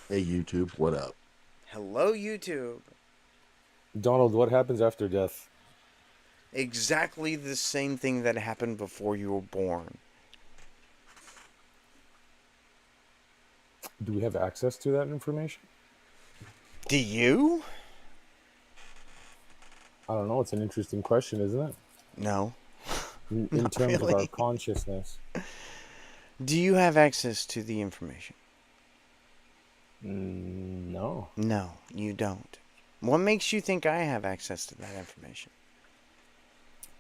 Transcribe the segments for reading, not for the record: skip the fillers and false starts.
Hey YouTube, what up? Hello, YouTube. Donald, what happens after death? Exactly the same thing that happened before you were born. Do we have access to that information? Do you? I don't know. It's an interesting question, isn't it? No, In not terms of our really. consciousness. Do you have access to the information? No, No, you don't. What makes you think I have access to that information?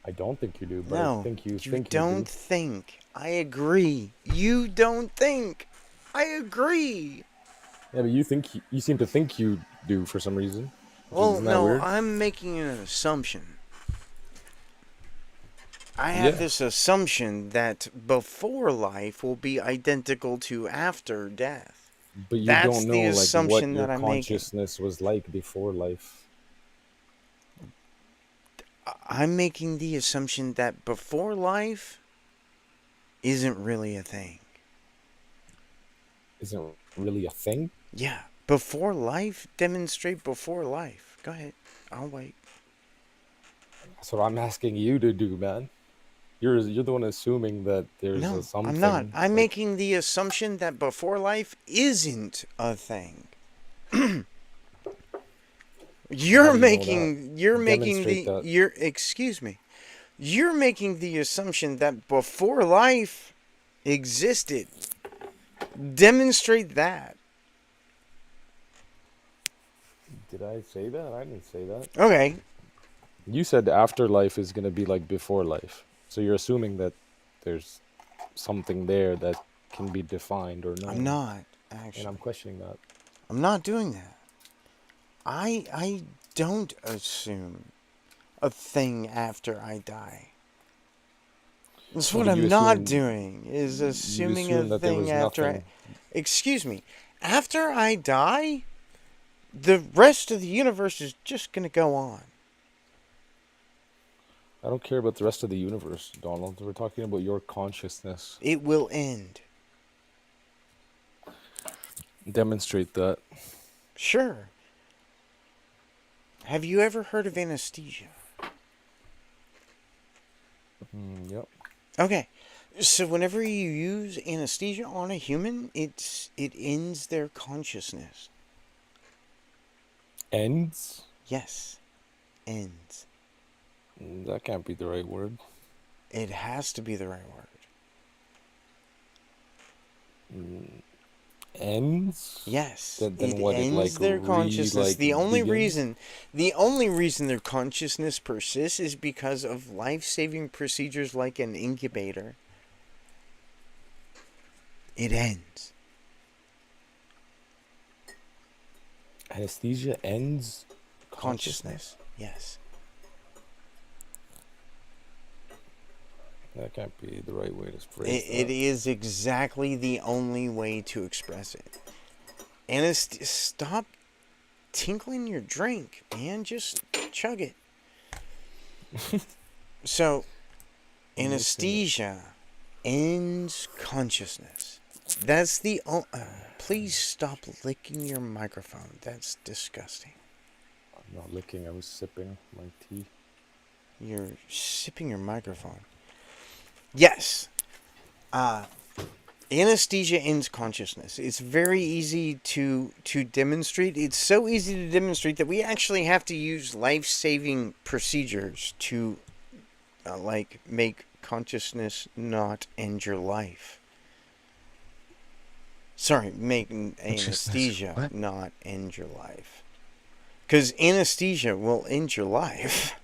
I don't think you do, but I No, think you you think you don't do. think. I agree. You don't think. I agree. Yeah, but you seem to think you do for some reason. Well, Isn't that no, weird? I'm making an assumption. I have Yeah, this assumption that before life will be identical to after death. but you That's don't know the like what assumption your that I'm making. consciousness was like before life. I'm making the assumption that before life isn't really a thing. Isn't really a thing. Yeah, before life, demonstrate before life. Go ahead. I'll wait. That's what I'm asking you to do, man. You're the one assuming that there's a No, I'm not. something I'm like making the assumption that before life isn't a thing. how do you know that? You're making Demonstrate the that. you're excuse me. You're making the assumption that before life existed. Demonstrate that. Did I say that? I didn't say that. Okay, You said afterlife is going to be like before life. So you're assuming that there's something there that can be defined or I'm known. not And I'm actually. questioning that. I'm not doing that. I don't assume a thing after I die. That's No, what but I'm not doing. Is you assuming a assume that there thing was after I. nothing. Excuse me. After I die, the rest of the universe is just gonna go on. I don't care about the rest of the universe, Donald. We're talking about your consciousness. It will end. Demonstrate that. Sure. Have you ever heard of anesthesia? Yep. Okay. So whenever you use anesthesia on a human, it ends their consciousness. Ends? Yes, ends. That can't be the right word. It has to be the right word. Ends? Yes, Then it what? It like ends their consciousness. like begins? The only reason their consciousness persists is because of life-saving procedures like an incubator. It ends. Anesthesia ends consciousness? Consciousness. Yes. That can't be the right way to phrase It that. is exactly the only way to express it. Stop tinkling your drink, man. Just chug it. So, Mixing it. anesthesia ends consciousness. That's the. Please stop licking your microphone. That's disgusting. I'm not licking, I was sipping my tea. You're sipping your microphone. Yes. Uh, anesthesia ends consciousness. It's very easy to demonstrate. It's so easy to demonstrate that we actually have to use life-saving procedures to like make consciousness not end your life. Sorry, make Consciousness. anesthesia What? not end your life. Because anesthesia will end your life.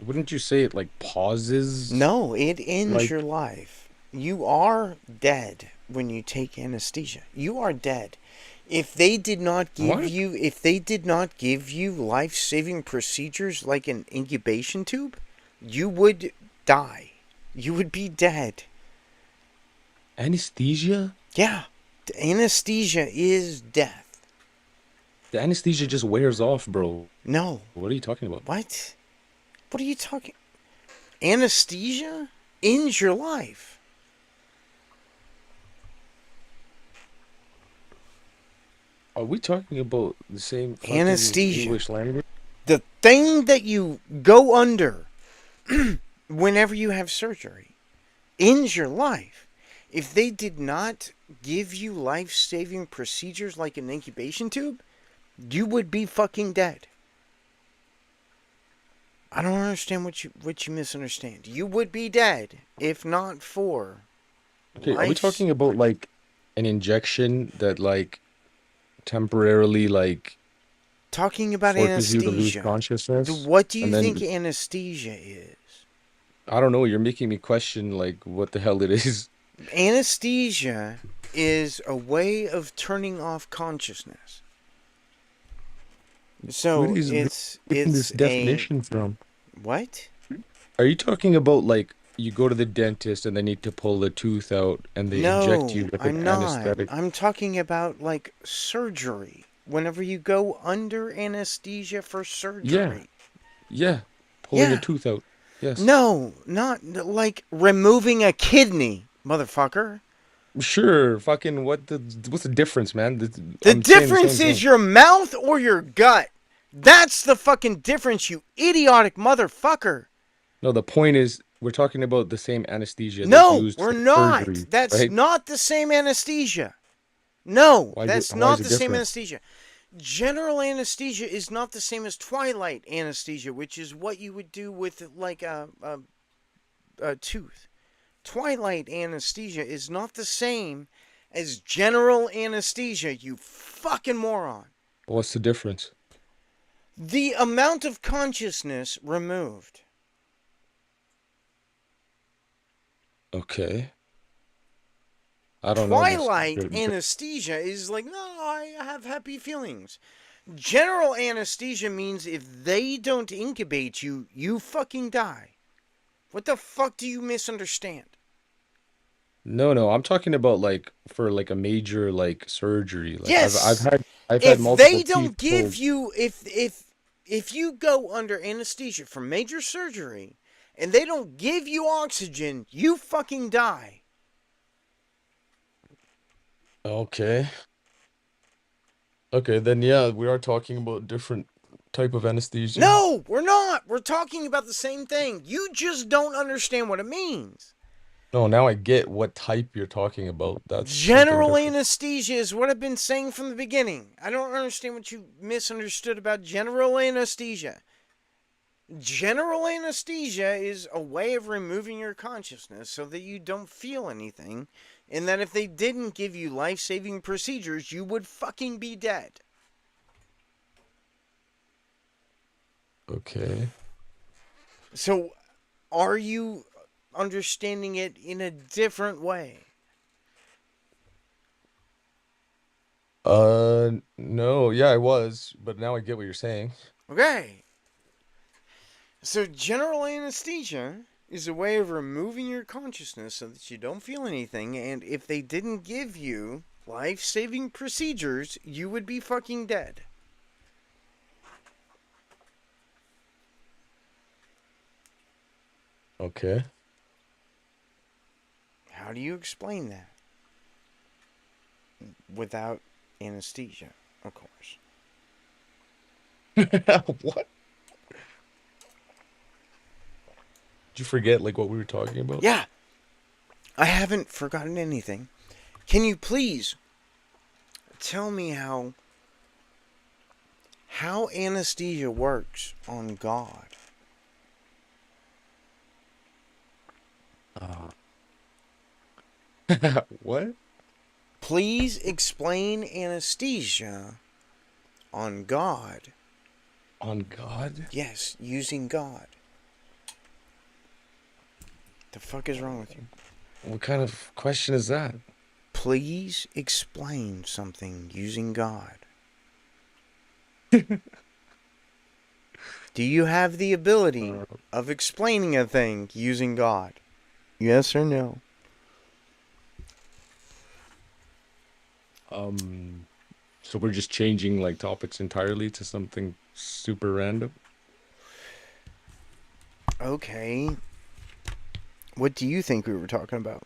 Wouldn't you say it like pauses? No, it ends Like your life. You are dead when you take anesthesia. You are dead. what? If they did not give you life-saving procedures like an incubation tube, you would die. You would be dead. Anesthesia? Yeah. Anesthesia is death. The anesthesia just wears off, bro. No. What are you talking about? What? What are you talking? Anesthesia ends your life. Are we talking about the same fucking Anesthesia. English language? The thing that you go under whenever you have surgery ends your life. If they did not give you life saving procedures like an incubation tube, you would be fucking dead. I don't understand what you misunderstand. You would be dead if not for Okay, are we life's talking about like an injection that like temporarily like talking about forces you to lose anesthesia. consciousness? What do you And think then anesthesia is? I don't know, you're making me question like what the hell it is. Anesthesia is a way of turning off consciousness. Where So is where getting this it's a definition from? what? Are you talking about like you go to the dentist and they need to pull the tooth out and they inject you No, with an I'm not. anesthetic? I'm talking about like surgery. Whenever you go under anesthesia for Yeah, surgery. yeah. Pulling a Yeah. tooth out. Yes. No, not like removing a kidney, motherfucker. Sure, fucking what's the difference, man? The I'm saying the difference same is thing. your mouth or your gut. That's the fucking difference, you idiotic motherfucker. No, the point is we're talking about the same anesthesia that's No, used we're for not. surgery, That's right? not the same anesthesia. No, that's Why is not it the same different? anesthesia. General anesthesia is not the same as twilight anesthesia, which is what you would do with like a tooth. Twilight anesthesia is not the same as general anesthesia, you fucking moron. What's the difference? The amount of consciousness removed. Okay. I don't know this. Twilight anesthesia is like, no, I have happy feelings. General anesthesia means if they don't incubate you, you fucking die. What the fuck do you misunderstand? No, no, I'm talking about like for like a major like surgery. Like Yes, I've had if multiple they teeth don't give pulled. you if you go under anesthesia for major surgery and they don't give you oxygen, you fucking die. Okay. Okay, then yeah, we are talking about different type of anesthesia. No, we're not. We're talking about the same thing. You just don't understand what it means. No, now I get what type you're talking about. That's something General different. anesthesia is what I've been saying from the beginning. I don't understand what you misunderstood about general anesthesia. General anesthesia is a way of removing your consciousness so that you don't feel anything, and that if they didn't give you life saving procedures, you would fucking be dead. Okay. So, are you understanding it in a different way? No, yeah, I was, but now I get what you're saying. Okay. So, general anesthesia is a way of removing your consciousness so that you don't feel anything, and if they didn't give you life saving procedures, you would be fucking dead. Okay. How do you explain that? Without anesthesia, of course. What? Did you forget like what we were talking about? Yeah, I haven't forgotten anything. Can you please tell me how anesthesia works on God? What? Please explain anesthesia on God. On God? Yes, using God. The fuck is wrong with you? What kind of question is that? Please explain something using God. Do you have the ability of explaining a thing using God? Yes or no? So we're just changing like topics entirely to something super random? Okay. What do you think we were talking about?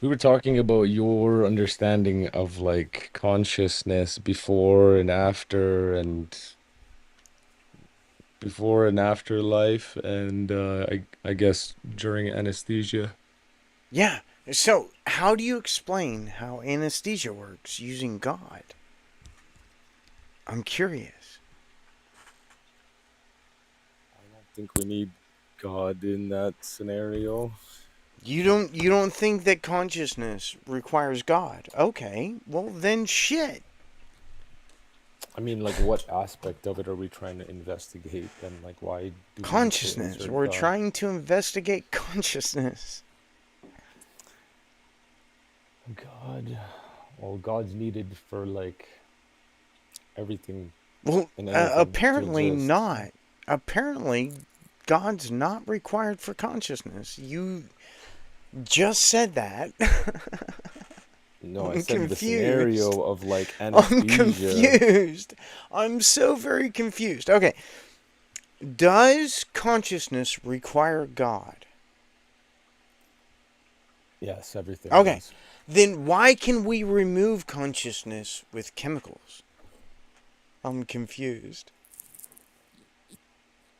We were talking about your understanding of like consciousness before and after life, and I guess during anesthesia. Yeah. So, how do you explain how anesthesia works using God? I'm curious. I don't think we need God in that scenario. You don't think that consciousness requires God? Okay. Well, then shit. I mean, like, what aspect of it are we trying to investigate? And, like, why do we need to Consciousness. insert We're God? trying to investigate consciousness. God. Well, God's needed for, like, everything Well, and anything to apparently exist. not. Apparently, God's not required for consciousness. You just said that. No, I I'm said the confused. scenario of, like, I'm anesthesia. confused. I'm so very confused. Okay. Does consciousness require God? Yes, everything Okay. does. Then why can we remove consciousness with chemicals? I'm confused.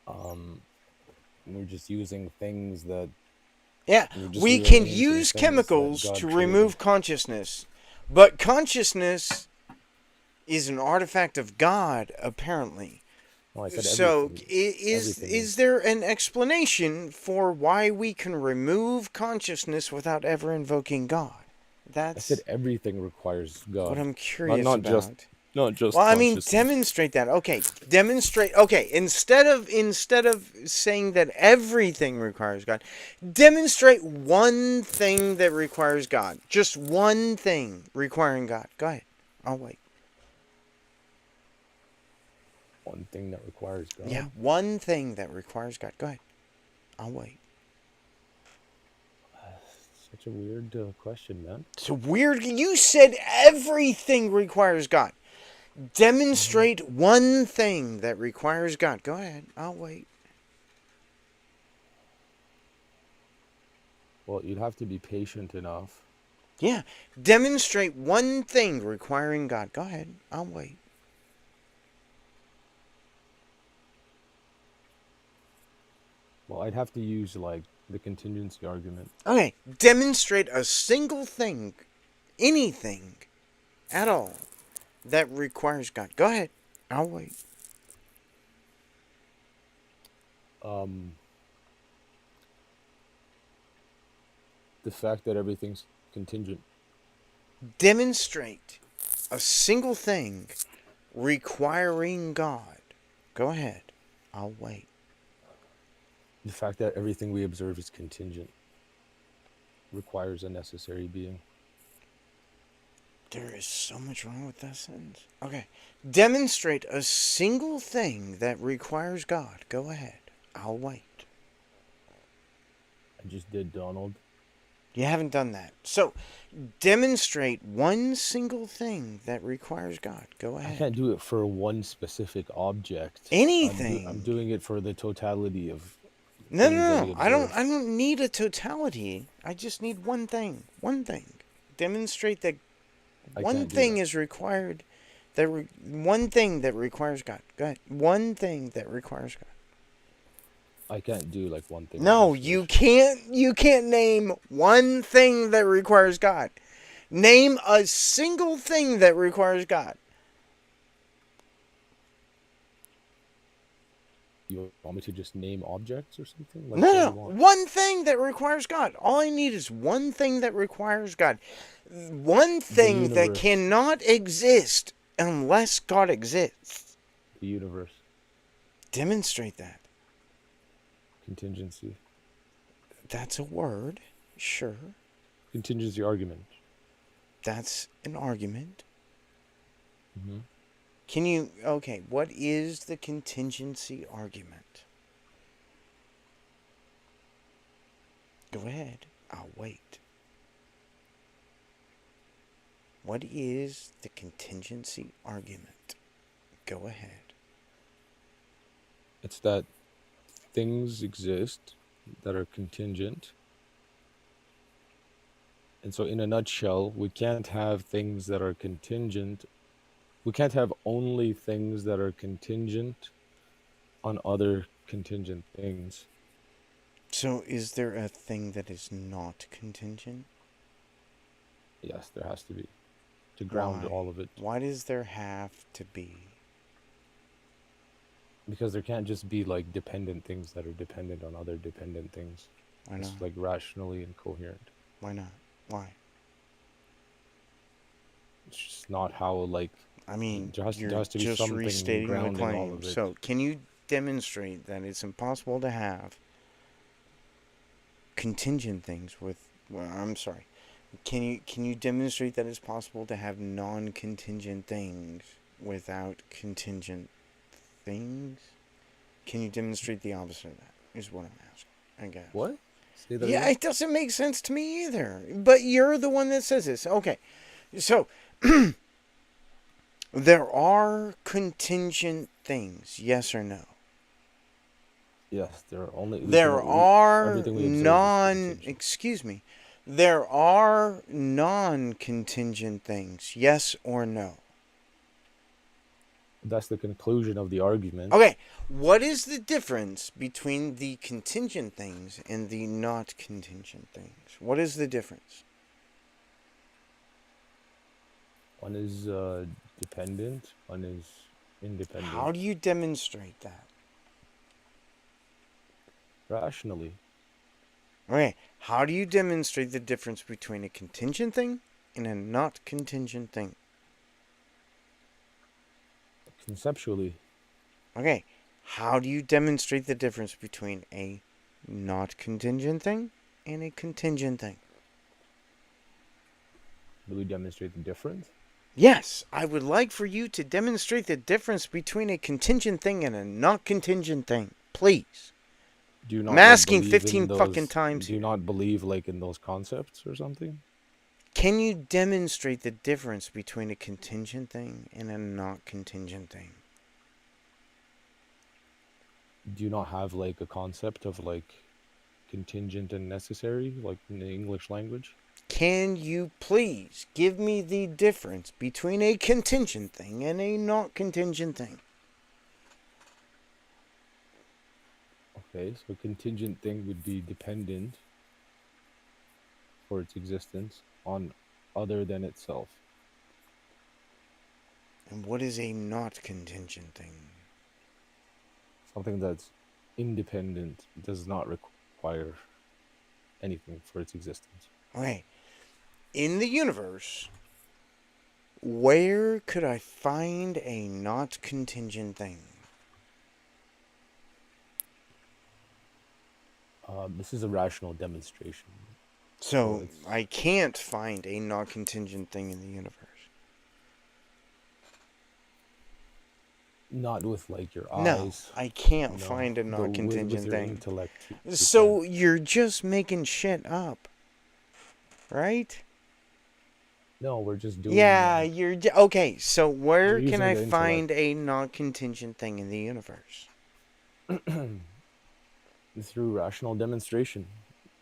Um, we're just using things that Yeah, we're just we can rearranging use things that chemicals to God created. remove consciousness, but consciousness is an artifact of God, apparently. No, I said So, everything. is Everything is is. there an explanation for why we can remove consciousness without ever invoking God? I said That's everything requires what God, I'm not curious not just about. not Well, just I mean, consciousness. demonstrate that. Okay, demonstrate. Okay, instead of saying that everything requires God, demonstrate one thing that requires God. Just one thing requiring God. Go ahead. I'll wait. One thing that requires Yeah, God. one thing that requires God. Go ahead. I'll wait. Such a weird question, man. It's weird. You said everything requires God. hmm Demonstrate one thing that requires God. Go ahead. I'll wait. Well, you'd have to be patient enough. Yeah. Demonstrate one thing requiring God. Go ahead. I'll wait. Well, I'd have to use like the contingency argument. Okay. Demonstrate a single thing, anything at all, that requires God. Go ahead. I'll wait. Um, the fact that everything's contingent. Demonstrate a single thing requiring God. Go ahead. I'll wait. The fact that everything we observe is contingent requires a necessary being. There is so much wrong with that sentence. Okay. Demonstrate a single thing that requires God. Go ahead. I'll wait. I just did, Donald. You haven't done that. So, demonstrate one single thing that requires God. Go I ahead. can't do it for one specific object. I'm Anything. doing it for the totality of No, no, things that we no. I don't. observe. I don't need a totality. I just need one thing. One thing. Demonstrate that I one can't do thing that. is required. One thing that requires God. Go ahead. One thing that requires God. I can't do like one thing in No, you isolation. can't. You can't name one thing that requires God. Name a single thing that requires God. You want me to just name objects or something? Like, No, what do you no, want? one thing that requires God. All I need is one thing that requires God. One The thing that universe. cannot exist unless God exists. The universe. Demonstrate that. Contingency. That's a word. Sure. Contingency argument. That's an argument. hmm Can you. Okay, what is the contingency argument? Go ahead. I'll wait. What is the contingency argument? Go ahead. It's that things exist that are contingent And so, in a nutshell, we can't have things that are contingent. We can't have only things that are contingent on other contingent things. So, is there a thing that is not contingent? Yes, there has to be to ground Why? all of it. Why does there have to be? Because there can't just be like dependent things that are dependent on other dependent things. Why It's not? like rationally incoherent. Why not? Why? It's just not how like I mean, there you're has to be just something restating the grounding all claim. of it. So, can you demonstrate that it's impossible to have contingent things with? Well, I'm sorry. Can you demonstrate that it's possible to have non-contingent things without contingent things? Can you demonstrate the opposite of that? Is what I'm asking. I guess. What? Say that Yeah, again. it doesn't make sense to me either. But you're the one that says this. Okay, so there are contingent things, yes or no? Yes, there are only There are everything we observe is non, contingent. excuse me, there are non contingent things, yes or no? That's the conclusion of the argument. Okay, what is the difference between the contingent things and the not contingent things? What is the difference? One is dependent, one is How independent. do you demonstrate that? Rationally, Okay, how do you demonstrate the difference between a contingent thing and a not contingent thing? conceptually, Okay, how do you demonstrate the difference between a not contingent thing and a contingent thing? do we demonstrate the difference? Yes, I would like for you to demonstrate the difference between a contingent thing and a not contingent thing. Please. Do you I'm not like asking believe 15 in fucking those? times Do you here. not believe like in those concepts or something? Can you demonstrate the difference between a contingent thing and a not contingent thing? Do you not have like a concept of like contingent and necessary, like in the English language? Can you please give me the difference between a contingent thing and a not contingent thing? Okay, so a contingent thing would be dependent for its existence on other than itself. And what is a not contingent thing? Something that's independent does not require anything for its existence. Okay, in the universe, where could I find a not contingent thing? This is a rational demonstration, so So it's I can't find a not contingent thing in the universe. not with like your No, eyes, I can't no, find a but not with contingent your thing. intellect, you can. So you're just making shit up, right? No, we're just doing. Yeah, okay. So We're where can using I the intellect find a non contingent thing in the universe? through rational demonstration.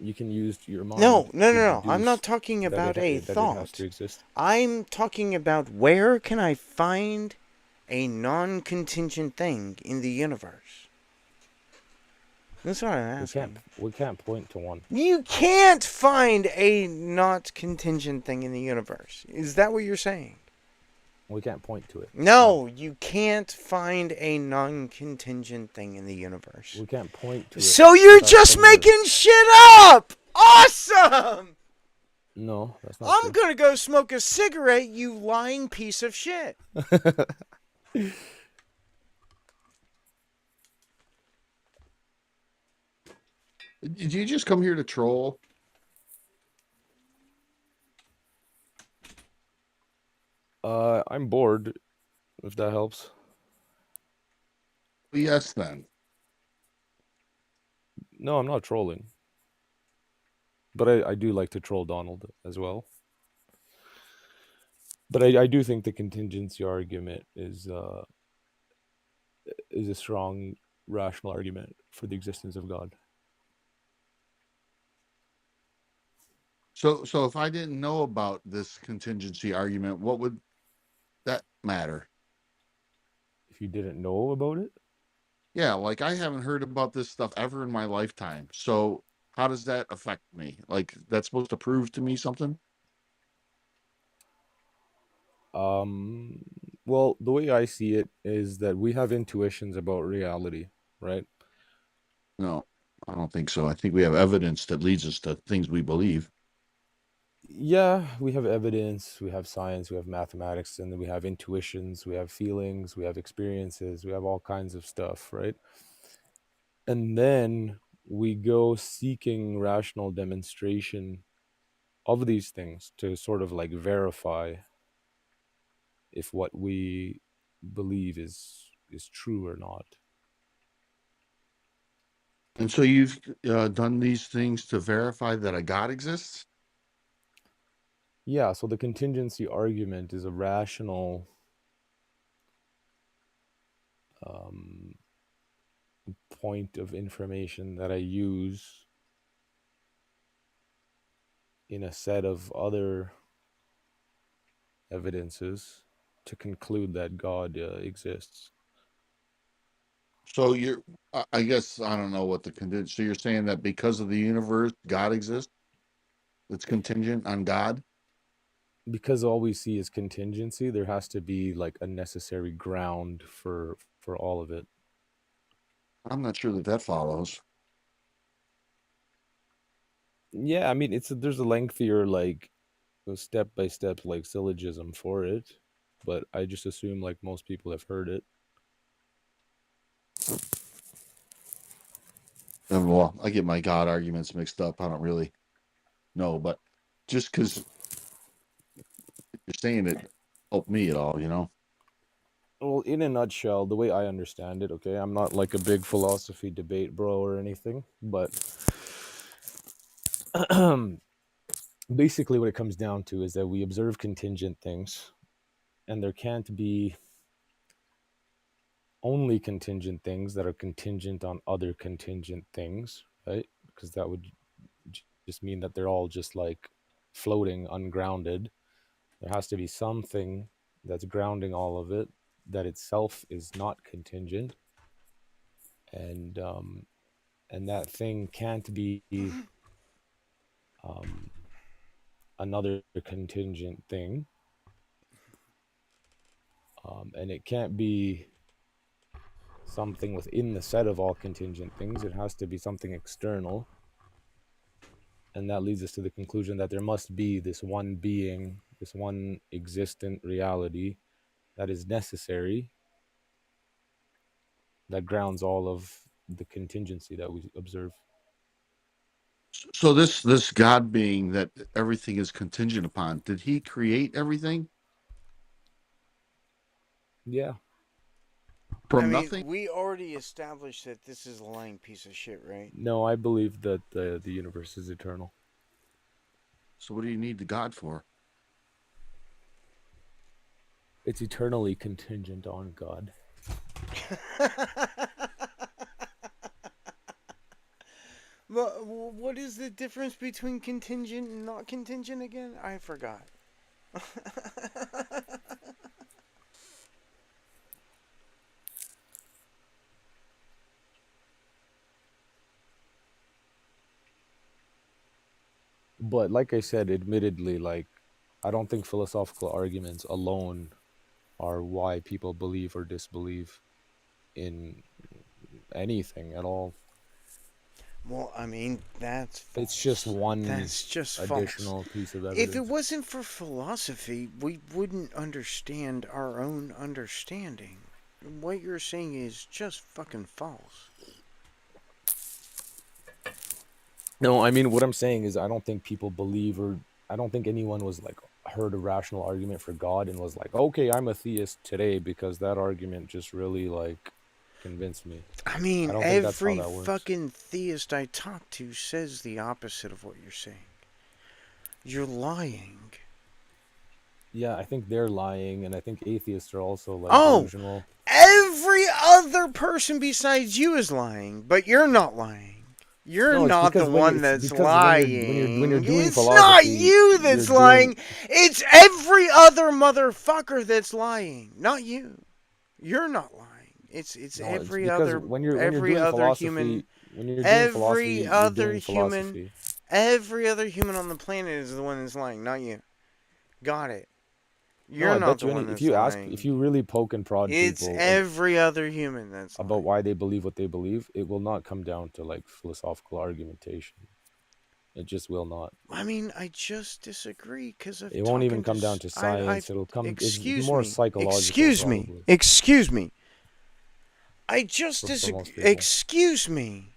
You can use your No, mind no, to no, no. I'm not deduce talking that about a it has to thought. exist. I'm talking about where can I find a non contingent thing in the universe? That's what I'm asking. We can't point to one. You can't find a not contingent thing in the universe. Is that what you're saying? We can't point to it. No, No, you can't find a non contingent thing in the universe. we can't point to it So you're without just some making shit up! Awesome! No, that's not I'm true. gonna go smoke a cigarette, you lying piece of shit. Did you just come here to troll? I'm bored, if that helps. Yes, then. No, I'm not trolling. But I do like to troll Donald as well. But I do think the contingency argument is a strong rational argument for the existence of God. So if I didn't know about this contingency argument, what would that matter? If you didn't know about it, Yeah, like I haven't heard about this stuff ever in my lifetime. So how does that affect me? Like that's supposed to prove to me something? um, well, the way I see it is that we have intuitions about reality, right? No, I don't think so. I think we have evidence that leads us to things we believe. Yeah, we have evidence, we have science, we have mathematics, and then we have intuitions, we have feelings, we have experiences, we have all kinds of stuff, right? And then we go seeking rational demonstration of these things to sort of like verify if what we believe is true or not. And so you've done these things to verify that a God exists? Yeah, so the contingency argument is a rational um, point of information that I use in a set of other evidences to conclude that God exists. So you're, I guess, I don't know what the condition. So you're saying that because of the universe, God exists? It's contingent on God? Because all we see is contingency, there has to be like a necessary ground for all of it. I'm not sure that that follows. Yeah, I mean there's a lengthier like step by step like syllogism for it, but I just assume like most people have heard it. Well, I get my God arguments mixed up. I don't really know, but just because you're saying it helped me at all, you know? Well, in a nutshell, the way I understand it, okay, I'm not like a big philosophy debate bro or anything, but basically what it comes down to is that we observe contingent things, and there can't be only contingent things that are contingent on other contingent things, right? Because that would just mean that they're all just like floating ungrounded. There has to be something that's grounding all of it that itself is not contingent, and that thing can't be um, another contingent thing, and it can't be something within the set of all contingent things. It has to be something external, and that leads us to the conclusion that there must be this one being, this one existent reality that is necessary, that grounds all of the contingency that we observe. So this God being that everything is contingent upon, did he create everything Yeah. I from mean, nothing? we already established that this is a lying piece of shit, right? No, I believe that the universe is eternal. So what do you need the God for? It's eternally contingent on God. But what is the difference between contingent and not contingent again? I forgot. But like I said, admittedly, like I don't think philosophical arguments alone are why people believe or disbelieve in anything at all. Well, I mean, that's It's just false. one That's just false. additional piece of If it evidence. wasn't for philosophy, we wouldn't understand our own understanding. What you're saying is just fucking false. No, I mean what I'm saying is I don't think people believe, or I don't think anyone was like heard a rational argument for God and was like, okay, I'm a theist today because that argument just really like convinced me. I I mean, don't think that's how every that works. fucking theist I talk to says the opposite of what you're saying. You're lying. Yeah, I think they're lying, and I think atheists are also like Oh, delusional. every other person besides you is lying, but you're not lying. You're No, it's not the because one that's when you're lying. doing It's not philosophy, you you're that's doing lying. It's every other motherfucker that's lying. Not you. You're not lying. It's no, it's because when you're every doing other human, philosophy, when you're doing every philosophy, you're other doing human, philosophy. every other human on the planet is the one that's lying, not you. Got it. No, You're I not bet the you one if that's you ask, if lying. you really poke and prod It's people every other human that's about lying. why they believe what they believe, it will not come down to like philosophical argumentation. It just will not. I mean, I just disagree because of It won't even talking to. come down to I've. science. It'll come. It's Excuse more me. psychological, Excuse me. probably, Excuse me. I just for disagree. most people. Excuse me.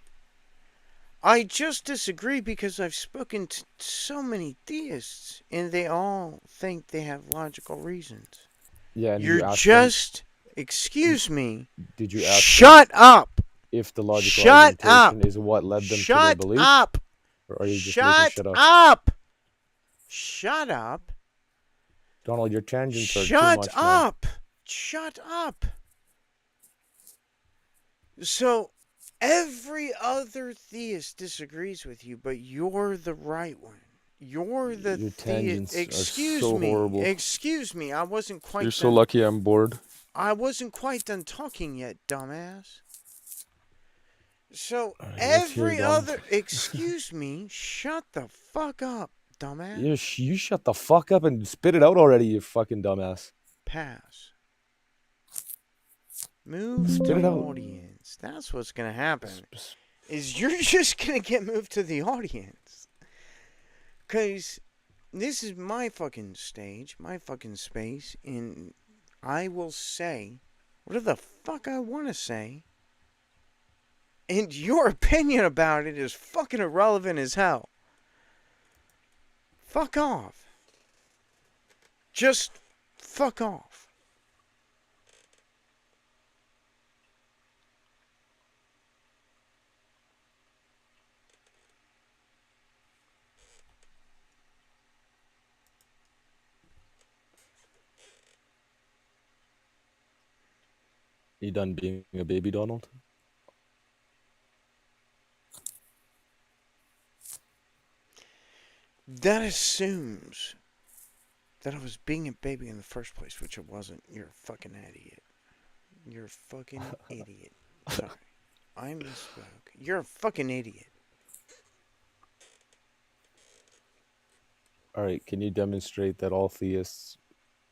I just disagree because I've spoken to so many theists and they all think they have logical reasons. Yeah, and You're you ask them. just. Excuse me. Did you ask them Shut up. if the logical Shut argumentation up. is what led them to their Shut belief, up. or are you just making Shut shit up? up. Shut up. Donald, your tangents are too Shut much, man. up. Shut up. So, every other theist disagrees with you, but you're the right one. You're the Your theist. tangents are so horrible. Excuse me. I wasn't You're quite so done. lucky I'm bored. I wasn't quite done talking yet, dumbass. So, All right, let's hear every Donald. other. Excuse me. Shut the fuck up, dumbass. You shut the fuck up and spit it out already, you fucking dumbass. Pass. Move Spit to it out. audience. That's what's gonna happen. Is you're just gonna get moved to the audience. Cause this is my fucking stage, my fucking space, and I will say whatever the fuck I wanna say. And your opinion about it is fucking irrelevant as hell. Fuck off. Just fuck off. You done being a baby, Donald? That assumes that I was being a baby in the first place, which I wasn't. You're a fucking idiot. You're a fucking idiot. Sorry. I misspoke. You're a fucking idiot. All right, can you demonstrate that all theists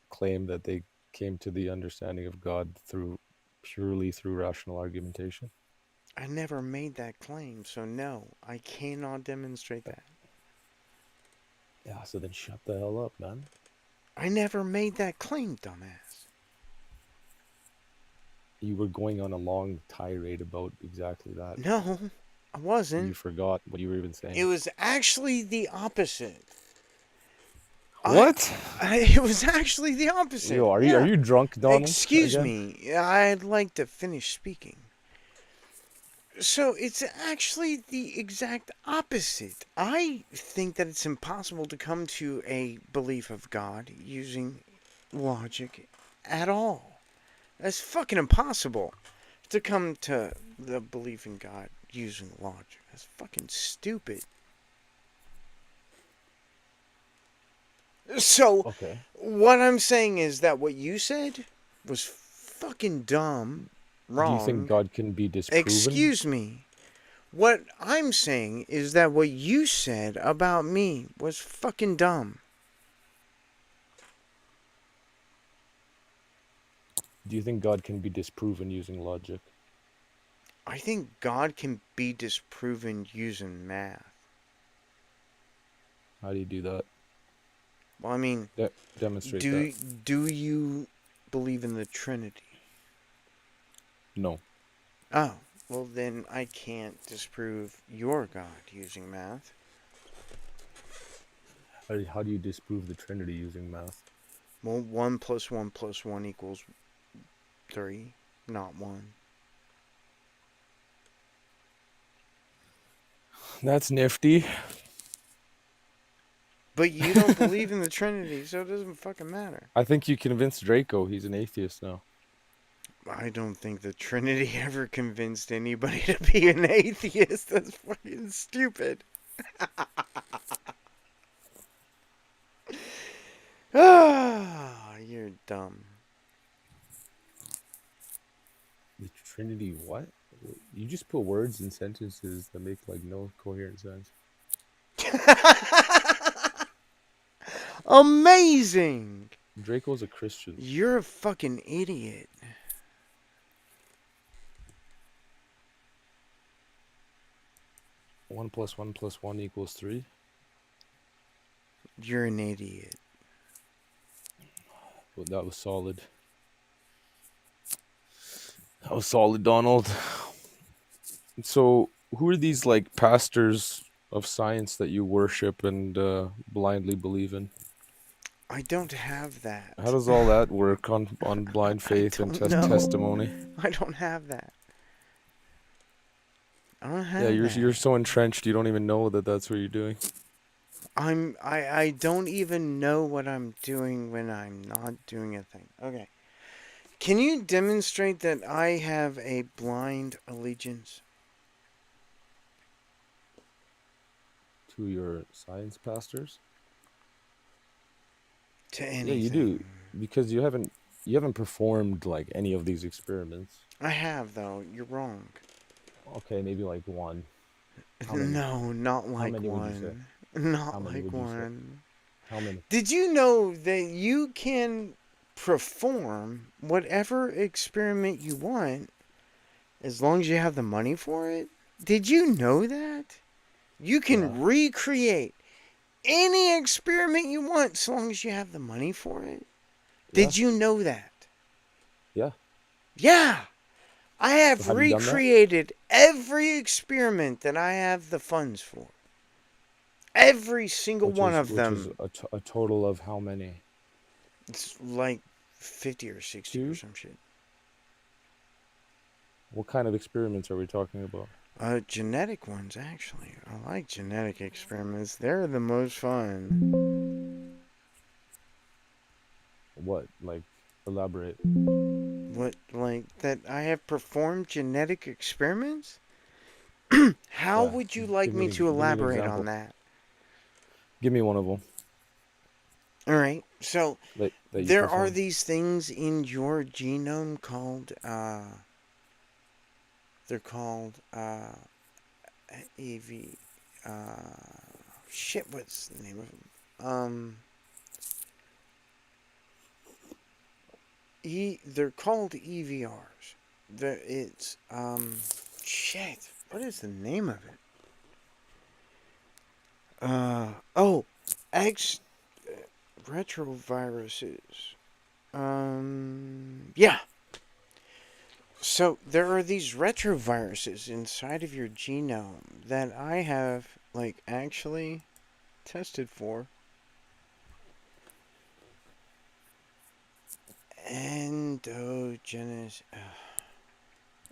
claim that they came to the understanding of God purely through rational argumentation? I never made that claim, so no, I cannot demonstrate that. Yeah, so then shut the hell up, man. I never made that claim, dumbass. You were going on a long tirade about exactly that. No, I wasn't. You forgot what you were even saying. It was actually the opposite. What? It was actually the opposite. Yo, are Yeah. you drunk, Donald? Excuse again? me. I'd like to finish speaking. So it's actually the exact opposite. I think that it's impossible to come to a belief of God using logic at all. That's fucking impossible to come to the belief in God using logic. That's fucking stupid. So, Okay. what I'm saying is that what you said was fucking dumb, wrong. Do you think God can be disproven? Excuse me. What I'm saying is that what you said about me was fucking dumb. Do you think God can be disproven using logic? I think God can be disproven using math. How do you do that? Well, I mean, Demonstrate that. do you believe in the Trinity? No. Oh, well then I can't disprove your God using math. How do you disprove the Trinity using math? Well, 1 plus 1 plus 1 equals 3, not 1. That's nifty. But you don't believe in the Trinity, so it doesn't fucking matter. I think you convinced Draco. He's an atheist now. I don't think the Trinity ever convinced anybody to be an atheist. That's fucking stupid. Ah, you're dumb. The Trinity, what? You just put words in sentences that make like no coherent sense. Amazing! Draco's a Christian. You're a fucking idiot. One plus one equals 3. You're an idiot. Well, that was solid. That was solid, Donald. So, who are these like pastors of science that you worship and blindly believe in? I don't have How that. does all that work on blind I faith and don't know. testimony? I don't have that. I don't Yeah, have you're that. so entrenched you don't even know that that's what you're doing. I don't even know what I'm doing when I'm not doing a thing. Okay. Can you demonstrate that I have a blind allegiance To your science pastors? to Yeah, you do, anything? because you haven't performed like any of these experiments. I have though. You're wrong. Okay, maybe like one. How many? No, not How like many would you say? one. How Not many like would you say? one. How many? Did you know that you can perform whatever experiment you want as long as you have the money for it? Did you know that? You Yeah. can recreate any experiment you want so long as you have the money for it. Yeah. Did you know that? Yeah. Yeah. I So have have you done that? recreated every experiment that I have the funds for. Every single Which one is of which is them. a total of how many? It's like 50 or 60 or 2? some shit. What kind of experiments are we talking about? Genetic ones, actually. I like genetic experiments. They're the most fun. What? Like, elaborate. What, like, that I have performed genetic experiments? How Yeah. would you like Give me me to give me an elaborate on example. that? Give me one of them Alright, so that you there are performed. these things in your genome called, they're called, AV, shit, what's the name of them? They're called EVRs. It's, shit, what is the name of it? Oh, X retroviruses. Yeah. So there are these retroviruses inside of your genome that I have, like, actually tested for. Endogenous.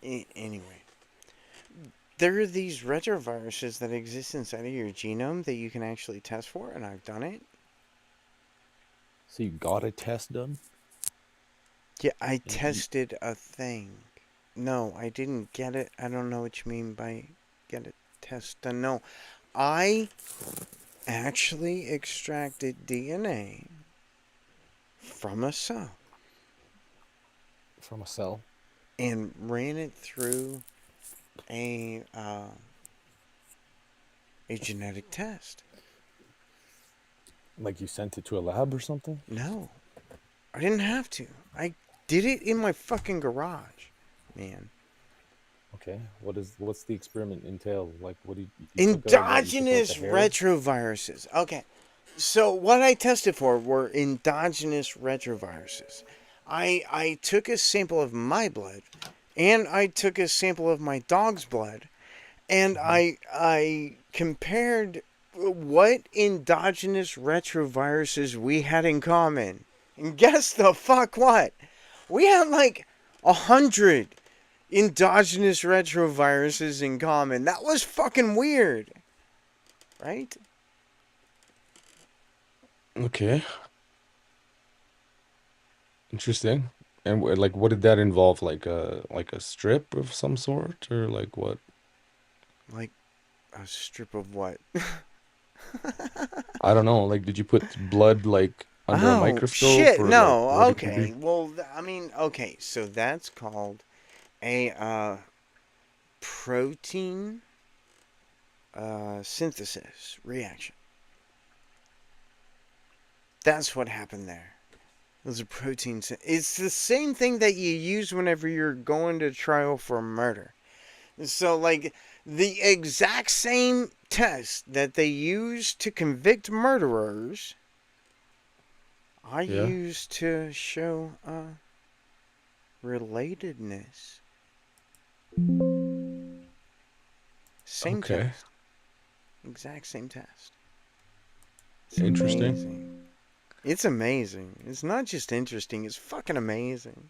Anyway, there are these retroviruses that exist inside of your genome that you can actually test for, and I've done it. So you got a test done? Yeah, I And tested a thing. No, I didn't get it. I don't know what you mean by get a test done. No, I actually extracted DNA from a cell from a cell? and ran it through a a genetic test. Like you sent it to a lab or something? No, I didn't have to. I did it in my fucking garage, man. Okay. What's the experiment entail? Like, what do you took out what? You took out the Endogenous hair? retroviruses. Okay. So what I tested for were endogenous retroviruses. I took a sample of my blood and I took a sample of my dog's blood and Hmm. I compared what endogenous retroviruses we had in common. And guess the fuck what? We had like 100 endogenous retroviruses in common. That was fucking weird, right? Okay. Interesting. And like, what did that involve? Like a strip of some sort, or like what? Like a strip of what? I don't know. Like, did you put blood like under a Oh microscope, shit! or like No. what did you do? Okay. Well, I mean, okay. So that's called a protein synthesis reaction. That's what happened there. It was a protein. It's the same thing that you use whenever you're going to trial for murder. So, like, the exact same test that they use to convict murderers, I Yeah. use to show relatedness. Same Okay. test. Exact same test. It's Interesting. amazing. It's amazing. It's not just interesting, it's fucking amazing.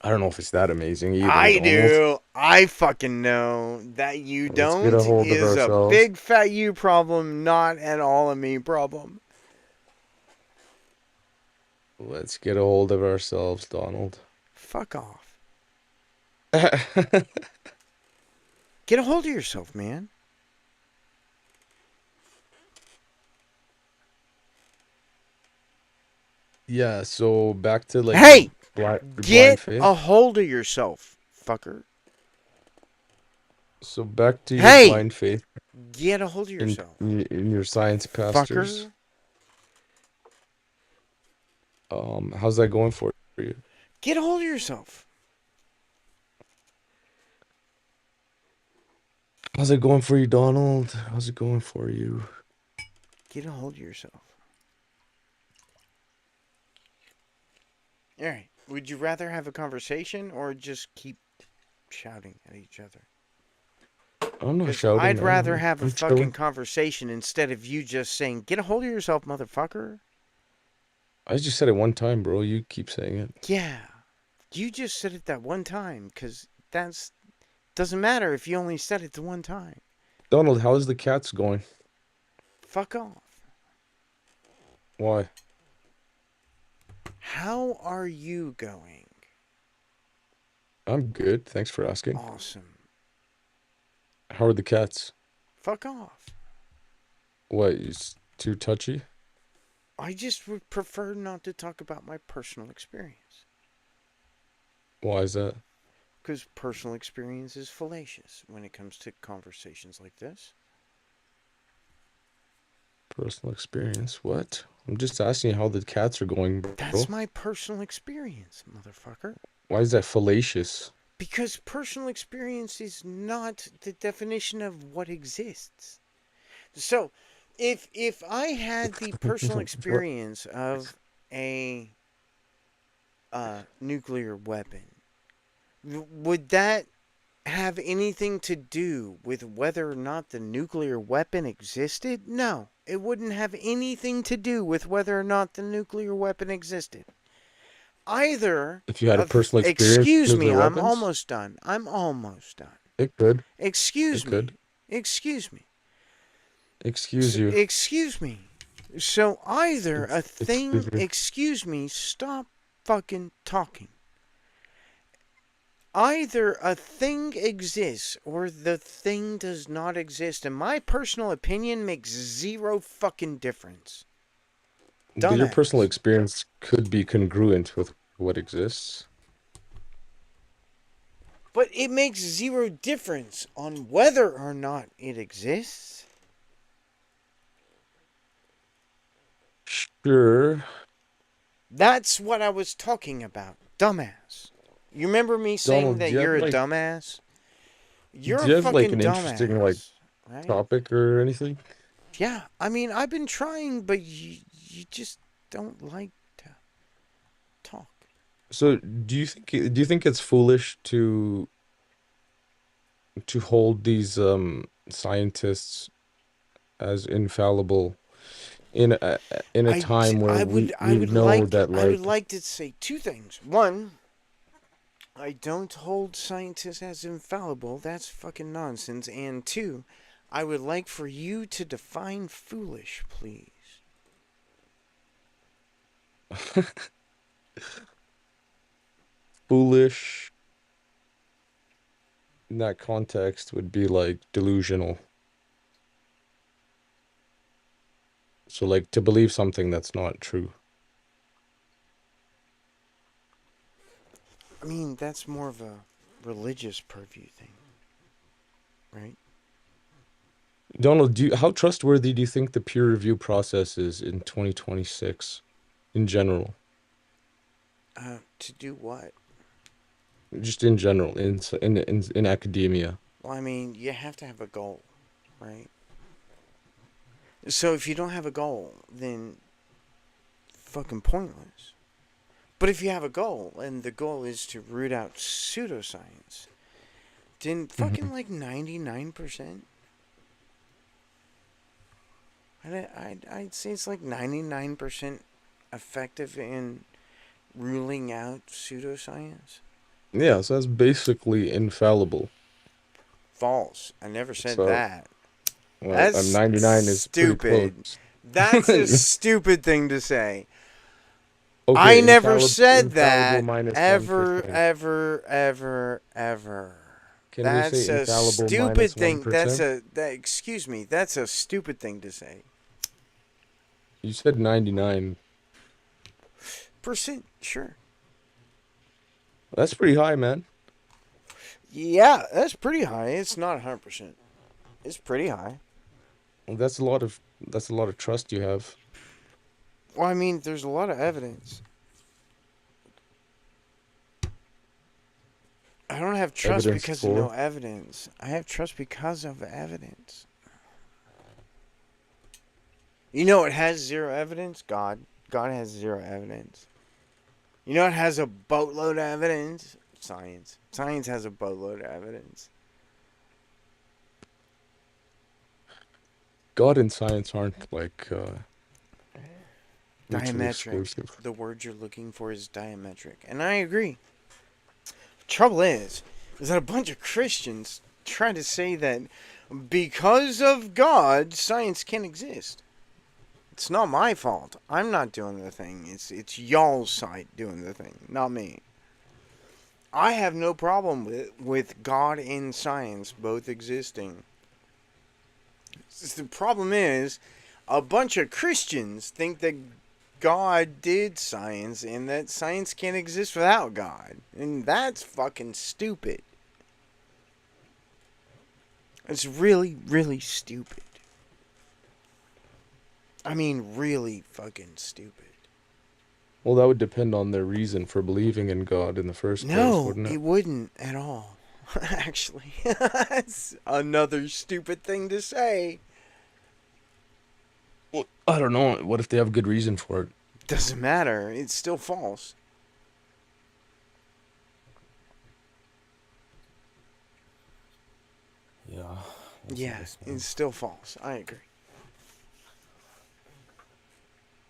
I don't know if it's that amazing either, I Donald. do. I fucking know that you Let's get a don't hold of is a ourselves. big fat you problem, not at all a me problem. Let's get a hold of ourselves, Donald. Fuck off. Get a hold of yourself, man. Yeah, so back to like Hey! your blind Get a faith. hold of yourself, fucker. So back to your Hey! blind faith Get a hold of yourself, in your science pastors. fucker. How's that going for you? Get a hold of yourself. How's it going for you, Donald? How's it going for you? Get a hold of yourself. Alright. Would you rather have a conversation or just keep shouting at each other? I'm not Because shouting, I'd man. rather have a I'm fucking chilling. conversation instead of you just saying, get a hold of yourself, motherfucker. I just said it one time, bro. You keep saying it. Yeah. You just said it that one time, because that's doesn't matter if you only said it the one time. Donald, how's the cats going? Fuck off. Why? How are you going? I'm good. Thanks for asking. Awesome. How are the cats? Fuck off. What, is too touchy? I just would prefer not to talk about my personal experience. Why is that? Because personal experience is fallacious when it comes to conversations like this. Personal experience? What? I'm just asking you how the cats are going, That's bro. my personal experience, motherfucker. Why is that fallacious? Because personal experience is not the definition of what exists. So, if I had the personal What? experience of a nuclear weapon, would that have anything to do with whether or not the nuclear weapon existed? No, it wouldn't have anything to do with whether or not the nuclear weapon existed. Either If you had a of, personal experience with excuse me, nuclear I'm weapons, almost done. I'm almost done. it could. Excuse It me. could. Excuse me. Excuse you. Excuse me. So either a Excuse thing, you. excuse me, stop fucking talking. Either a thing exists or the thing does not exist. And my personal opinion makes zero fucking difference. But your personal Dumbass. experience could be congruent with what exists. But it makes zero difference on whether or not it exists. Sure. That's what I was talking about. Dumbass. You remember me saying Donald, that you're a dumbass? You're do a you have like fucking an interesting like dumbass, right? topic or anything? Yeah, I mean, I've been trying, but you just don't like to talk. So do you think it's foolish to hold these scientists as infallible in a time where we know that I would like like to say two things. One, I don't hold scientists as infallible. That's fucking nonsense. And two, I would like for you to define foolish, please. foolish in that context would be like delusional. So like to believe something that's not true. I mean, that's more of a religious purview thing, right? Donald, how trustworthy do you think the peer review process is in 2026 in general? To do what? Just in general, in academia. Well, I mean, you have to have a goal, right? So if you don't have a goal, then fucking pointless. But if you have a goal, and the goal is to root out pseudoscience, then fucking Mhm. like 99%. I'd say it's like 99% effective in ruling out pseudoscience. Yeah, so that's basically infallible. False. I never said So, that. well, That's 99 is pretty close. stupid. That's a stupid thing to say. I Okay, never said infallible that minus ever, 1%. ever, ever, ever. Can we say That's a infallible stupid minus thing. 1%? Excuse me. That's a stupid thing to say. You said 99. Percent, sure. That's pretty high, man. Yeah, that's pretty high. It's not 100%. It's pretty high. Well, that's a lot of trust you have. Well, I mean, there's a lot of evidence. I don't have trust Evidence because of no for. evidence. I have trust because of evidence. You know it has zero evidence? God. God has zero evidence. You know it has a boatload of evidence? Science. Science has a boatload of evidence. God and science aren't like mutually Diametric. exclusive. The word you're looking for is diametric. And I agree. Trouble is that a bunch of Christians try to say that because of God, science can exist. It's not my fault. I'm not doing the thing. It's y'all's side doing the thing, not me. I have no problem with God and science both existing. The problem is, a bunch of Christians think that God did science and that science can't exist without God. And that's fucking stupid. It's really, really stupid. I mean, really fucking stupid. Well, that would depend on their reason for believing in God in the first place, No, wouldn't it? it wouldn't at all. Actually, that's another stupid thing to say. Well, I don't know. What if they have good reason for it? Doesn't matter. It's still false. Yeah. Listen to Yeah, this, man. it's still false. I agree.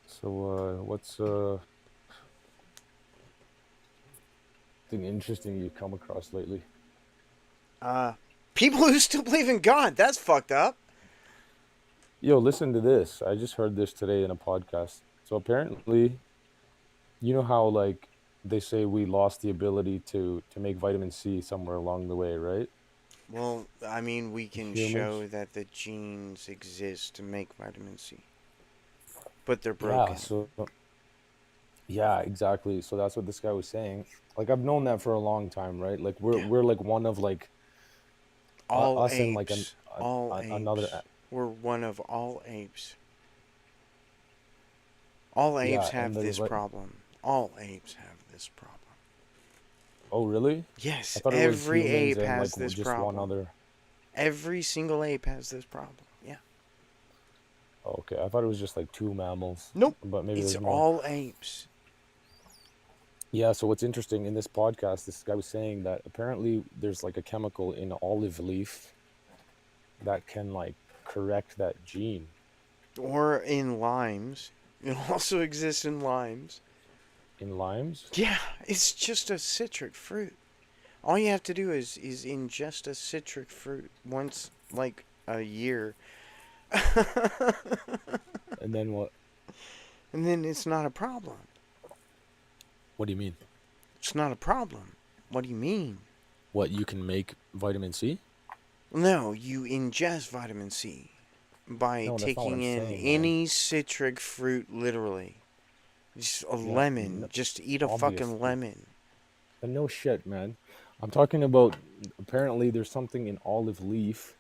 So, what's thing interesting you come across lately? People who still believe in God, that's fucked up. Yo, listen to this. I just heard this today in a podcast. So apparently, you know how like they say we lost the ability to make vitamin C somewhere along the way, right? Well, I mean, we can Humans. show that the genes exist to make vitamin C, but they're Yeah, broken. so yeah, exactly. So that's what this guy was saying. Like I've known that for a long time, right? Like we're Yeah. we're like one of like All us and like apes. All another apes. We're one of all apes. All apes yeah, and have the this problem. All apes have this problem. oh really? I Yes, thought it was every humans ape and like has this just one problem. other. Every single ape has this problem. Yeah. Oh, okay, I thought it was just like two mammals, Nope. but maybe It's there's more. all apes. Yeah, so what's interesting in this podcast, this guy was saying that apparently there's like a chemical in olive leaf that can like correct that gene Or in limes. It also exists in limes. in limes. Yeah, it's just a citric fruit. All you have to do is ingest a citric fruit once, like, a year. And then what? And then it's not a problem. What do you mean? It's not a problem. What do you mean? What, you can make vitamin C? No, you ingest vitamin C by No, that's not what taking I'm in saying, man. any citric fruit, literally. Just a Yeah, lemon. Just eat a fucking obviously. lemon. And no shit, man. I'm talking about, apparently there's something in olive leaf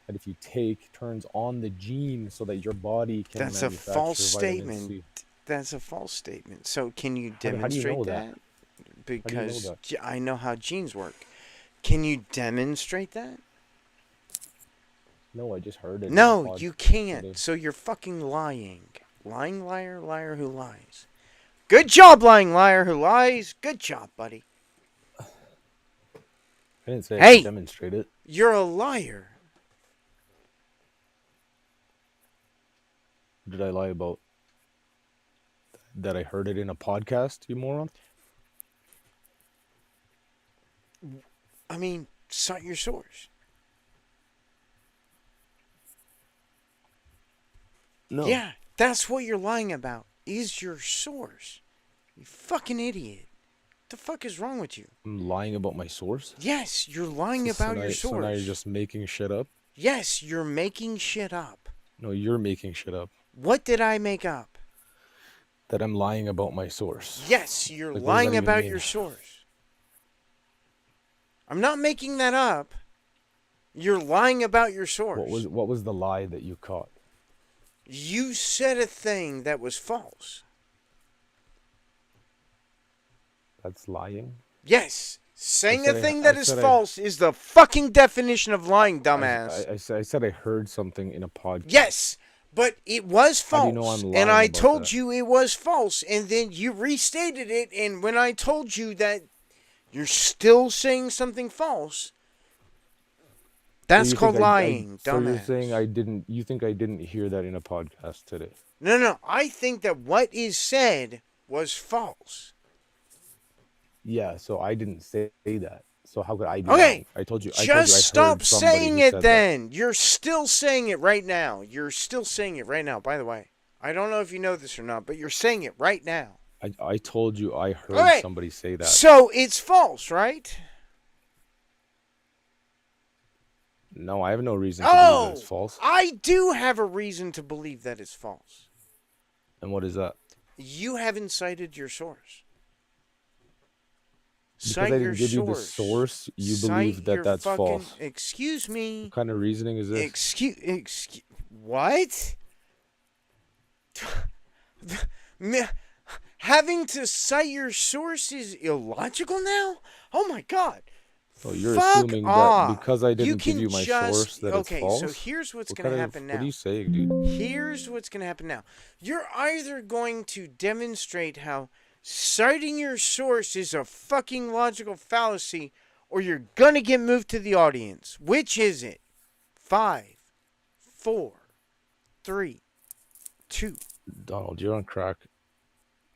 that if you take turns on the gene so that your body can That's a false manufacture vitamin statement. C. That's a false statement. So can you How do you know demonstrate that? that? How do you know Because that? I know how genes work. Can you demonstrate that? No, I just heard it in a No, pod you can't. today. So you're fucking lying. Lying liar, liar who lies. Good job, lying liar who lies. Good job, buddy. I didn't say I could Hey, demonstrate it. you're a liar. Did I lie about that I heard it in a podcast, you moron? I mean, cite your source. No. Yeah, that's what you're lying about. Is your source. You fucking idiot. What the fuck is wrong with you? I'm lying about my source? Yes, you're lying about your So now you're source. just making shit up? Yes, you're making shit up. No, you're making shit up. What did I make up? That I'm lying about my source. Yes, you're Like, what does that lying even about mean? your source. I'm not making that up. You're lying about your source. What was the lie that you caught? You said a thing that was false. That's lying? Yes, saying a thing I that is said false is the fucking definition of lying, dumbass. I said I heard something in a podcast. Yes, but it was How do false. you know I'm lying And I about told that? you it was false, and then you restated it, and when I told you that you're still saying something false, that's called lying, So you're saying dumbass. you think I didn't hear that in a podcast today? No, I think that what is said was false. Yeah, so I didn't say that. So how could I be Okay, wrong? I told you just I stop heard somebody saying who it said that. then. You're still saying it right now. You're still saying it right now, by the way. I don't know if you know this or not, but you're saying it right now. I told you I heard Okay, somebody say that. so it's false, right? No, I have no reason to believe that it's false. I do have a reason to believe that it's false. And what is that? You haven't cited your source. Because Cite I your didn't give you the source. source, you Cite believe that your that's fucking, false. Excuse me. What kind of reasoning is this? Excuse. What? Having to cite your source is illogical now? Oh my god. So you're Fuck assuming off. that because I didn't give can you my just, source that it's false? Okay, so here's what's What going to kind of- happen now. What are you saying, dude? Here's what's going to happen now. You're either going to demonstrate how citing your source is a fucking logical fallacy, or you're going to get moved to the audience. Which is it? 5, 4, 3, 2. Donald, you're on crack.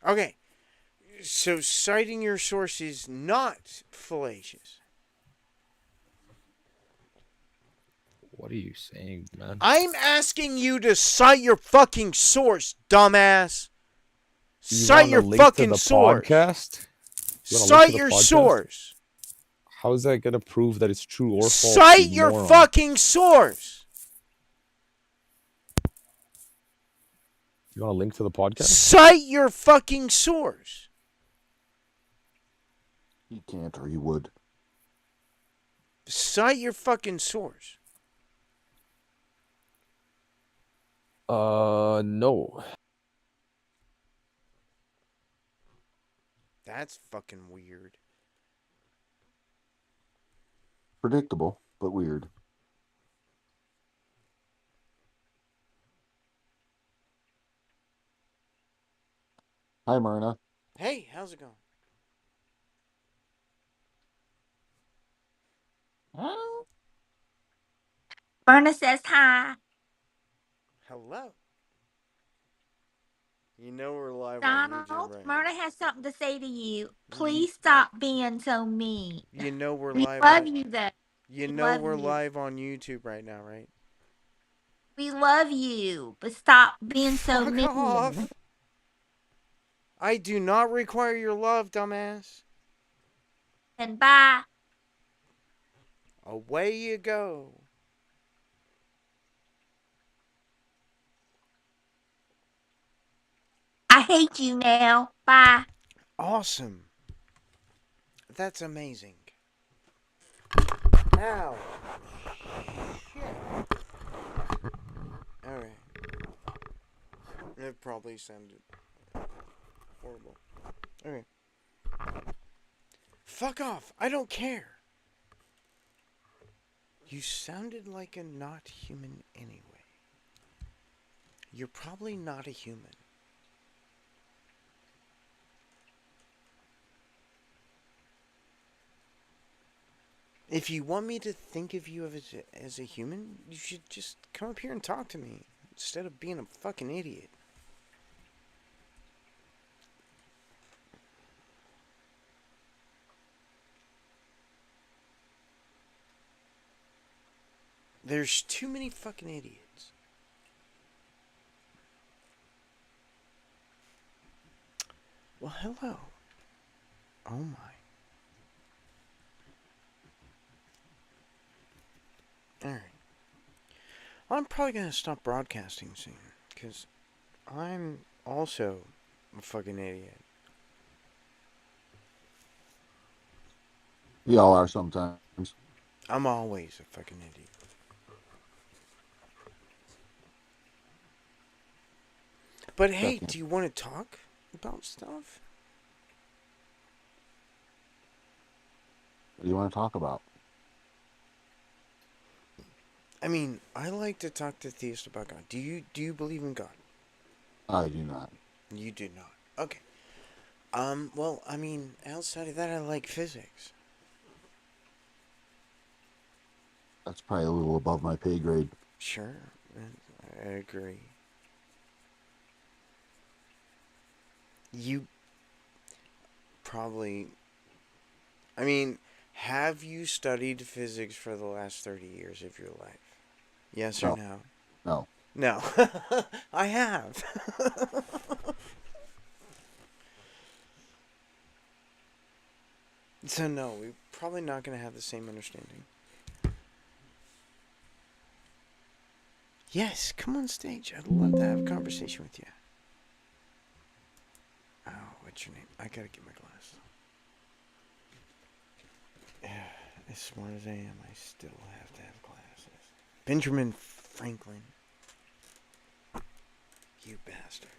Okay. So citing your source is not fallacious. What are you saying, man? I'm asking you to cite your fucking source, dumbass. You Cite want a your link to fucking the source. podcast? You want a link Cite to the your podcast? source. How is that gonna prove that it's true or false? Cite your moron? fucking source. You want a link to the podcast? Cite your fucking source. He can't, or he would. Cite your fucking source. No. That's fucking weird. Predictable, but weird. Hi, Myrna. Hey, how's it going? Berna says hi. Hello. You know we're live on YouTube Donald, right Myrna has something to say to you. Please stop being so mean. You know we're We live love on you, though. You We know love we're you. live on YouTube right now, right? We love you, but stop being so Fuck mean. off. I do not require your love, dumbass. And bye. Away you go. I hate you now. Bye. Awesome. That's amazing. Ow. Shit. Alright. It probably sounded horrible. Okay. Fuck off. I don't care. You sounded like a not human anyway. You're probably not a human. If you want me to think of you as a human, you should just come up here and talk to me instead of being a fucking idiot. There's too many fucking idiots. Well, hello. Oh my. Alright. I'm probably gonna stop broadcasting soon, because I'm also a fucking idiot. We all are sometimes. I'm always a fucking idiot. But hey, Definitely. do you want to talk about stuff? What do you want to talk about? I mean, I like to talk to theists about God. Do you believe in God? I do not. You do not. Okay. Well, I mean, outside of that, I like physics. That's probably a little above my pay grade. Sure, I agree. You probably. I mean, have you studied physics for the last 30 years of your life? Yes or No, no? no. No. I have. So, no, we're probably not going to have the same understanding. Yes, come on stage. I'd love to have a conversation with you. Oh, what's your name? I gotta get my glasses. As smart as I am, I still have to have glasses. Benjamin Franklin. You bastard.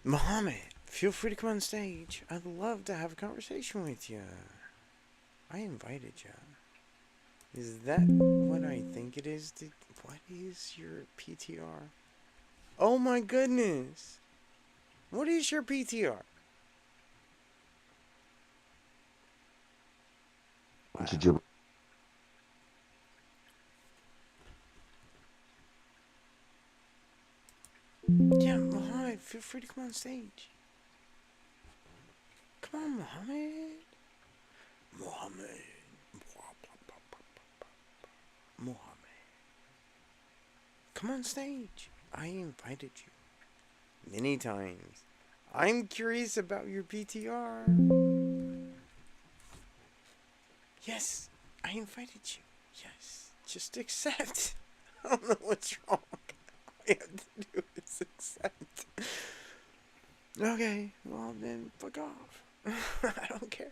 Mohammed, feel free to come on stage. I'd love to have a conversation with you. I invited you. Is that what I think it is? What is your PTR? Oh my goodness. What is your PTR? Wow. Bunch of gibberish. Yeah, Mohammed, feel free to come on stage. Come on, Mohammed. Mohammed. Mohammed. Come on stage. I invited you many times. I'm curious about your PTR. Yes, I invited you. Yes, just accept. I don't know what's wrong. All I have to do is accept. Okay, well then, fuck off. I don't care.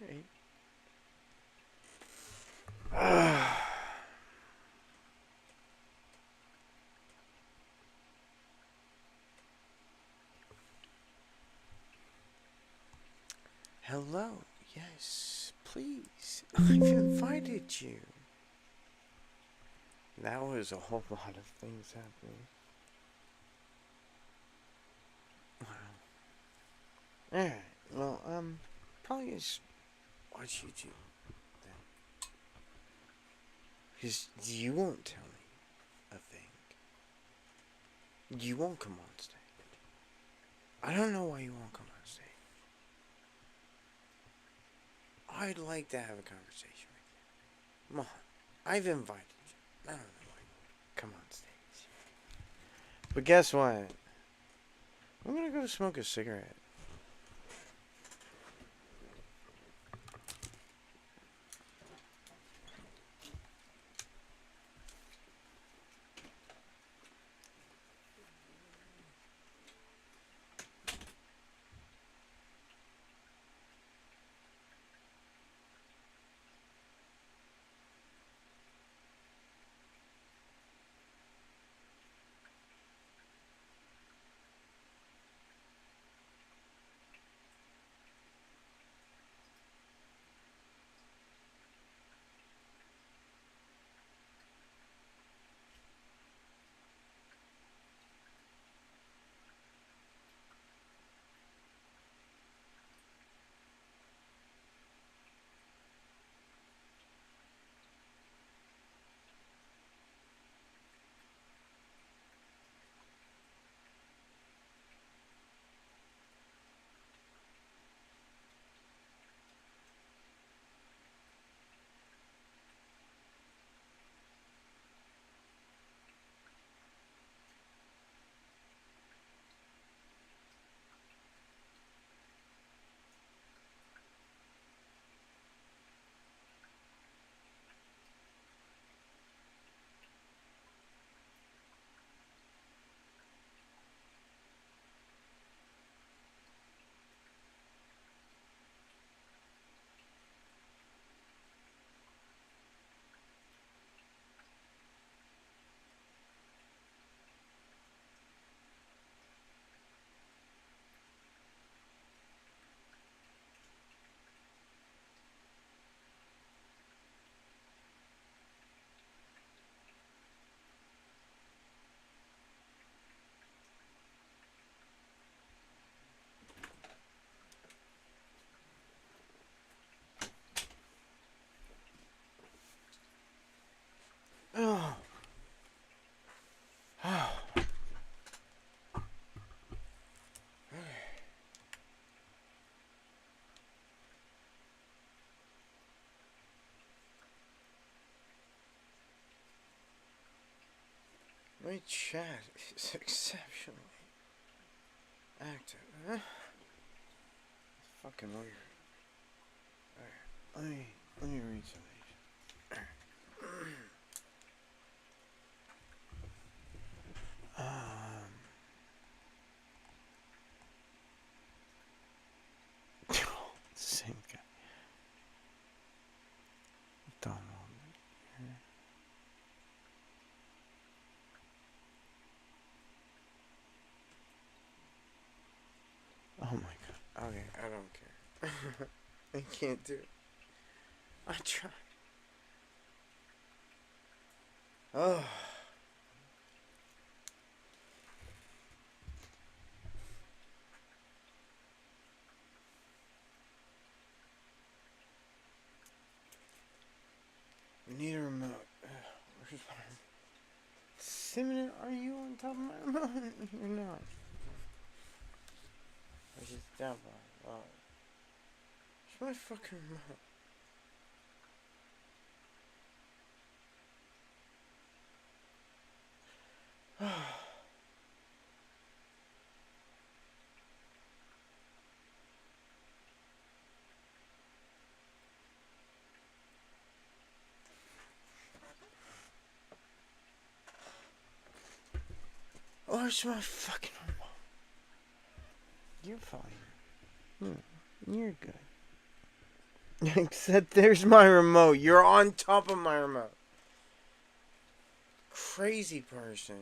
Alright. Hello. Yes, please. I've invited you. That was a whole lot of things happening. Wow. Alright, well, probably just watch YouTube then. Because you won't tell me a thing. You won't come on stage. I don't know why you won't come on stage. I'd like to have a conversation with you. Come on. I've invited you. I don't know why you won't come on stage. But guess what? I'm gonna go smoke a cigarette. Oh. My chat is exceptionally active. Huh? Fucking weird. Alright, let me read some of these. Same guy. Donald. Oh my god. Okay, I don't care. I can't do it. I try. Oh. We need a remote. Where's my remote? Simon, are you on top of my remote? You're not. I just down by. Oh. Where's my fucking remote? Where's my fucking remote? You're fine. You're good. Except there's my remote. You're on top of my remote. Crazy person.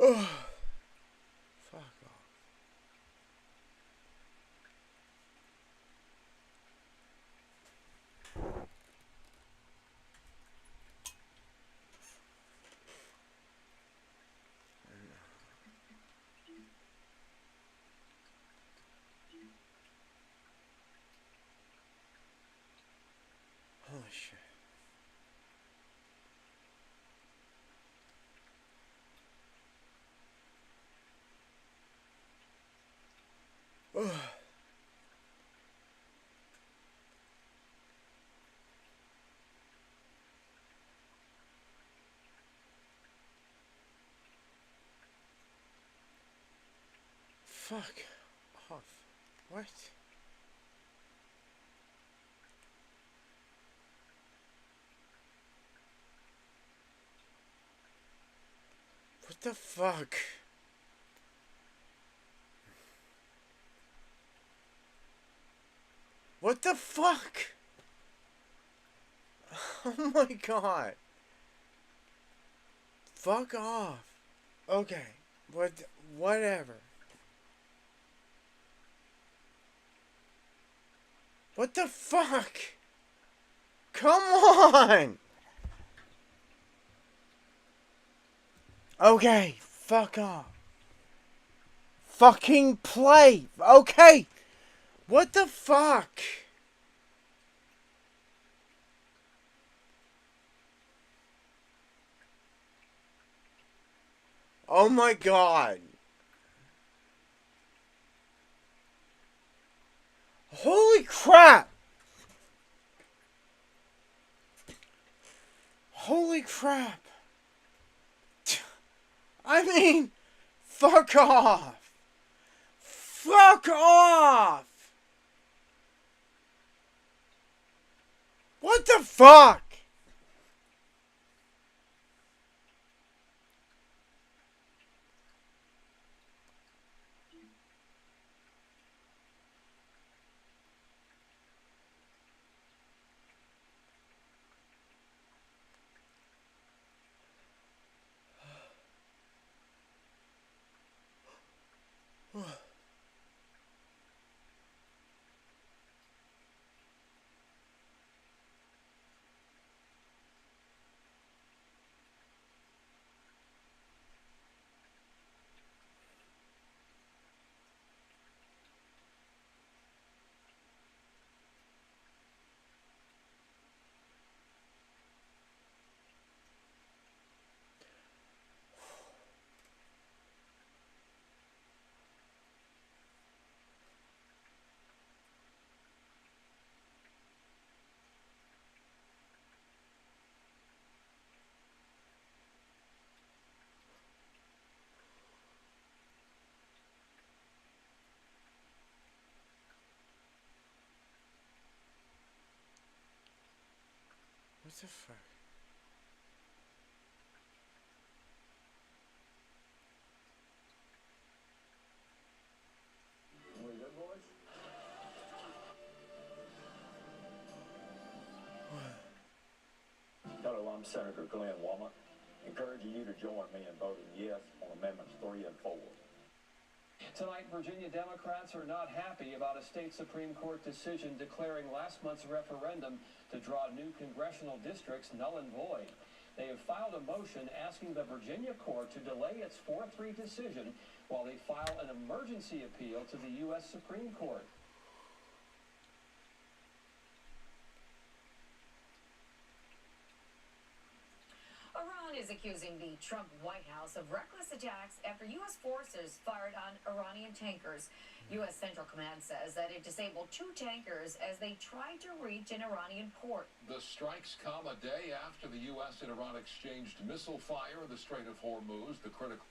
Oh. Fuck off. Holy shit. Fuck off. What? What the fuck? What the fuck? Oh my god. Fuck off. Okay. Whatever. What the fuck? Come on! Okay, fuck off. Fucking play! Okay! What the fuck? Oh my god. Holy crap! Holy crap! I mean, fuck off! Fuck off! What the fuck? What the fuck? Hello, I'm Senator Glenn Womack, encouraging you to join me in voting yes on Amendments 3 and 4. Tonight, Virginia Democrats are not happy about a state Supreme Court decision declaring last month's referendum to draw new congressional districts null and void. They have filed a motion asking the Virginia court to delay its 4-3 decision while they file an emergency appeal to the U.S. Supreme Court. Iran is accusing the Trump White House of reckless attacks after U.S. forces fired on Iranian tankers. U.S. Central Command says that it disabled 2 tankers as they tried to reach an Iranian port. The strikes come a day after the U.S. and Iran exchanged missile fire in the Strait of Hormuz, the critical...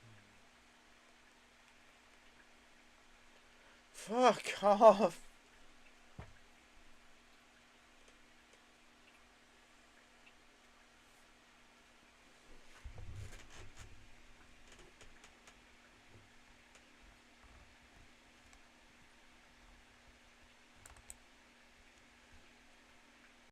Fuck off.